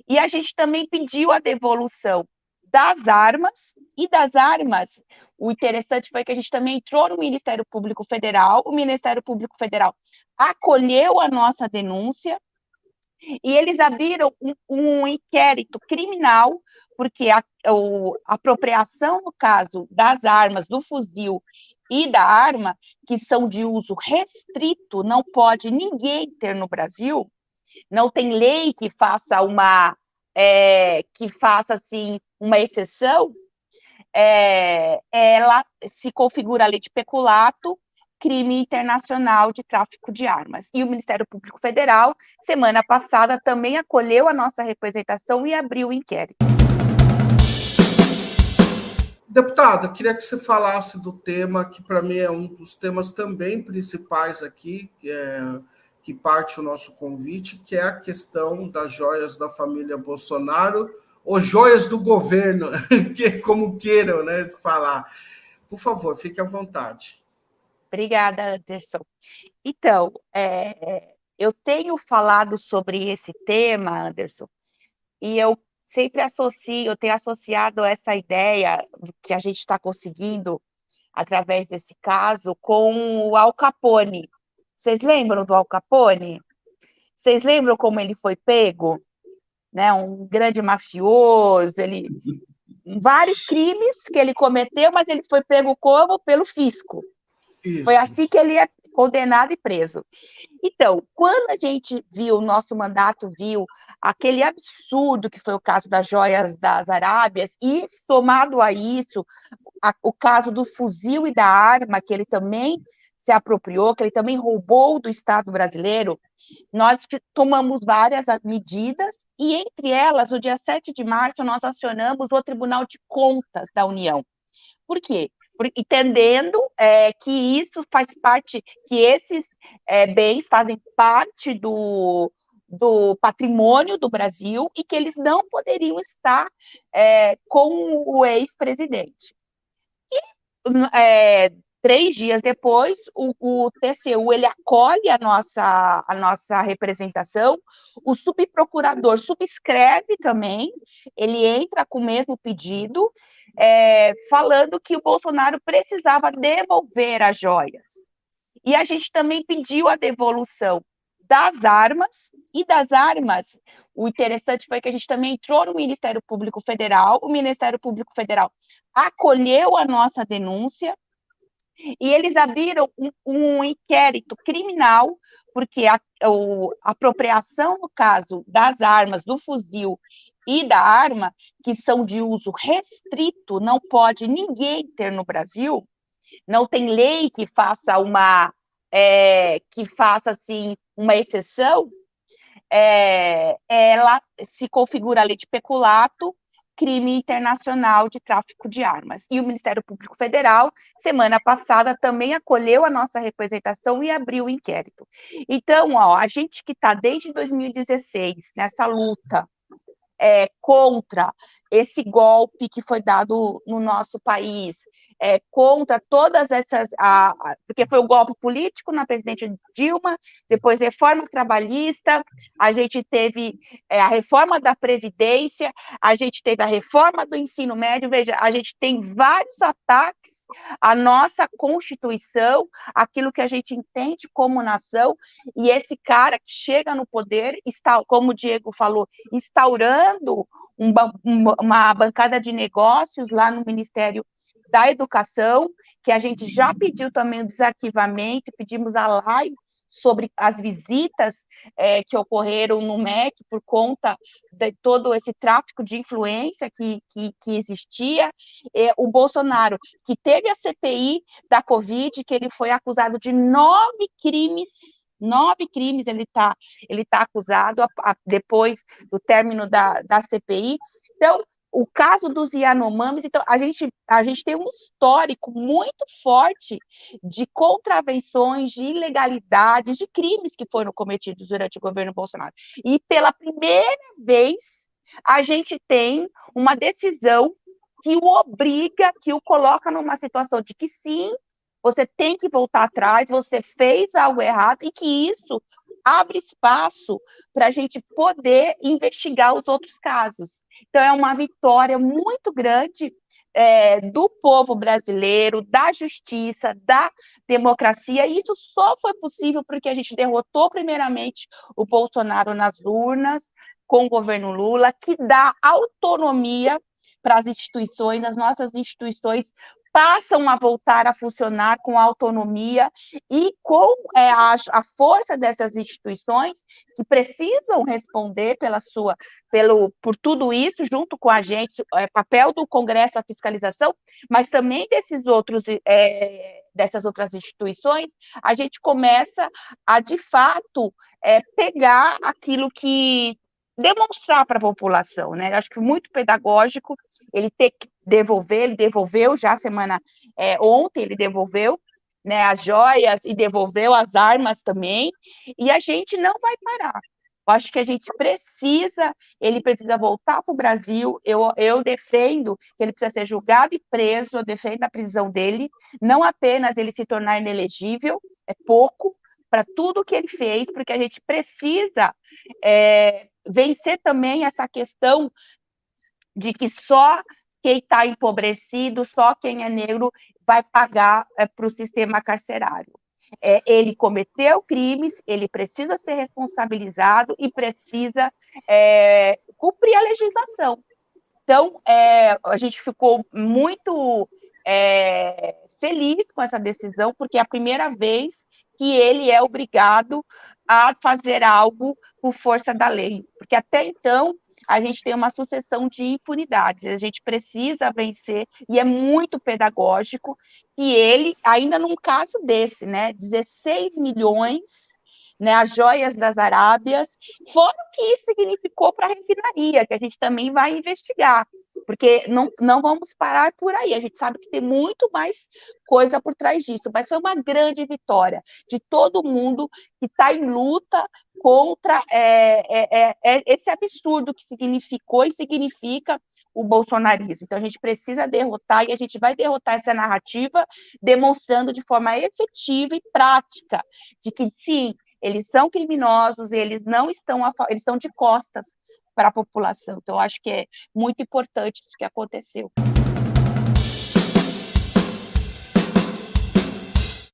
E a gente também pediu a devolução das armas, e das armas, o interessante foi que a gente também entrou no Ministério Público Federal, o Ministério Público Federal acolheu a nossa denúncia, e eles abriram um inquérito criminal, porque a apropriação, no caso das armas, do fuzil e da arma, que são de uso restrito, não pode ninguém ter no Brasil, não tem lei que faça assim uma exceção, ela se configura a lei de peculato, crime internacional de tráfico de armas. E o Ministério Público Federal, semana passada, também acolheu a nossa representação e abriu o inquérito. Deputada, queria que você falasse do tema que, para mim, é um dos temas também principais aqui, que parte o nosso convite, que é a questão das joias da família Bolsonaro, ou joias do governo, que como queiram, né, falar. Por favor, fique à vontade. Obrigada, Anderson. Então, eu tenho falado sobre esse tema, Anderson, e eu sempre eu tenho associado essa ideia que a gente está conseguindo através desse caso com o Al Capone. Vocês lembram do Al Capone? Vocês lembram como ele foi pego? Né? Um grande mafioso, vários crimes que ele cometeu, mas ele foi pego como? Pelo fisco. Foi Isso. assim que ele é condenado e preso. Então, quando a gente viu, o nosso mandato viu aquele absurdo que foi o caso das joias das Arábias, e somado a isso, o caso do fuzil e da arma, que ele também se apropriou, que ele também roubou do Estado brasileiro, nós tomamos várias medidas, e entre elas, no dia 7 de março, nós acionamos o Tribunal de Contas da União. Por quê? Entendendo que isso faz parte, que esses bens fazem parte do patrimônio do Brasil e que eles não poderiam estar com o ex-presidente. E 3 dias depois, o TCU ele acolhe a nossa representação, o subprocurador subscreve também, ele entra com o mesmo pedido, falando que o Bolsonaro precisava devolver as joias. E a gente também pediu a devolução das armas, e das armas, o interessante foi que a gente também entrou no Ministério Público Federal, o Ministério Público Federal acolheu a nossa denúncia, e eles abriram um inquérito criminal, porque a apropriação, no caso das armas, do fuzil e da arma, que são de uso restrito, não pode ninguém ter no Brasil, não tem lei que faça assim uma exceção, ela se configura a lei de peculato, crime internacional de tráfico de armas. E o Ministério Público Federal, semana passada, também acolheu a nossa representação e abriu o inquérito. Então, a gente que está desde 2016 nessa luta contra esse golpe que foi dado no nosso país, contra todas essas, porque foi o golpe político na presidente Dilma, depois reforma trabalhista, a gente teve a reforma da Previdência, a gente teve a reforma do ensino médio, veja, a gente tem vários ataques à nossa Constituição, aquilo que a gente entende como nação, e esse cara que chega no poder, está, como o Diego falou, instaurando uma bancada de negócios lá no Ministério da Educação, que a gente já pediu também o desarquivamento, pedimos a live sobre as visitas que ocorreram no MEC por conta de todo esse tráfico de influência que existia. O Bolsonaro, que teve a CPI da Covid, que ele foi acusado de 9 crimes ele tá acusado depois do término da CPI. Então, o caso dos Yanomamis, então, a gente tem um histórico muito forte de contravenções, de ilegalidades, de crimes que foram cometidos durante o governo Bolsonaro. E pela primeira vez, a gente tem uma decisão que o obriga, que o coloca numa situação de que sim, você tem que voltar atrás, você fez algo errado, e que isso abre espaço para a gente poder investigar os outros casos. Então, é uma vitória muito grande do povo brasileiro, da justiça, da democracia, e isso só foi possível porque a gente derrotou, primeiramente, o Bolsonaro nas urnas, com o governo Lula, que dá autonomia para as instituições, as nossas instituições passam a voltar a funcionar com autonomia e com a força dessas instituições que precisam responder por tudo isso, junto com a gente, papel do Congresso, a fiscalização, mas também dessas outras instituições, a gente começa a, de fato, pegar aquilo que demonstrar para a população, né? Eu acho que muito pedagógico ele ter que devolver, ele devolveu já ontem, ele devolveu, né, as joias e devolveu as armas também, e a gente não vai parar. Eu acho que a gente ele precisa voltar para o Brasil, eu defendo que ele precisa ser julgado e preso, eu defendo a prisão dele, não apenas ele se tornar inelegível, é pouco, para tudo que ele fez, porque a gente precisa vencer também essa questão de que só quem está empobrecido, só quem é negro vai pagar para o sistema carcerário. Ele cometeu crimes, ele precisa ser responsabilizado e precisa cumprir a legislação. Então, a gente ficou muito feliz com essa decisão, porque é a primeira vez que ele é obrigado a fazer algo por força da lei, porque até então a gente tem uma sucessão de impunidades, a gente precisa vencer, e é muito pedagógico que ele, ainda num caso desse, né, 16 milhões, né, as joias das Arábias, fora o que isso significou para a refinaria, que a gente também vai investigar, porque não vamos parar por aí, a gente sabe que tem muito mais coisa por trás disso, mas foi uma grande vitória de todo mundo que está em luta contra esse absurdo que significou e significa o bolsonarismo. Então, a gente precisa derrotar, e a gente vai derrotar essa narrativa, demonstrando de forma efetiva e prática de que, sim, eles são criminosos, eles não estão, eles estão de costas para a população. Então, eu acho que é muito importante isso que aconteceu.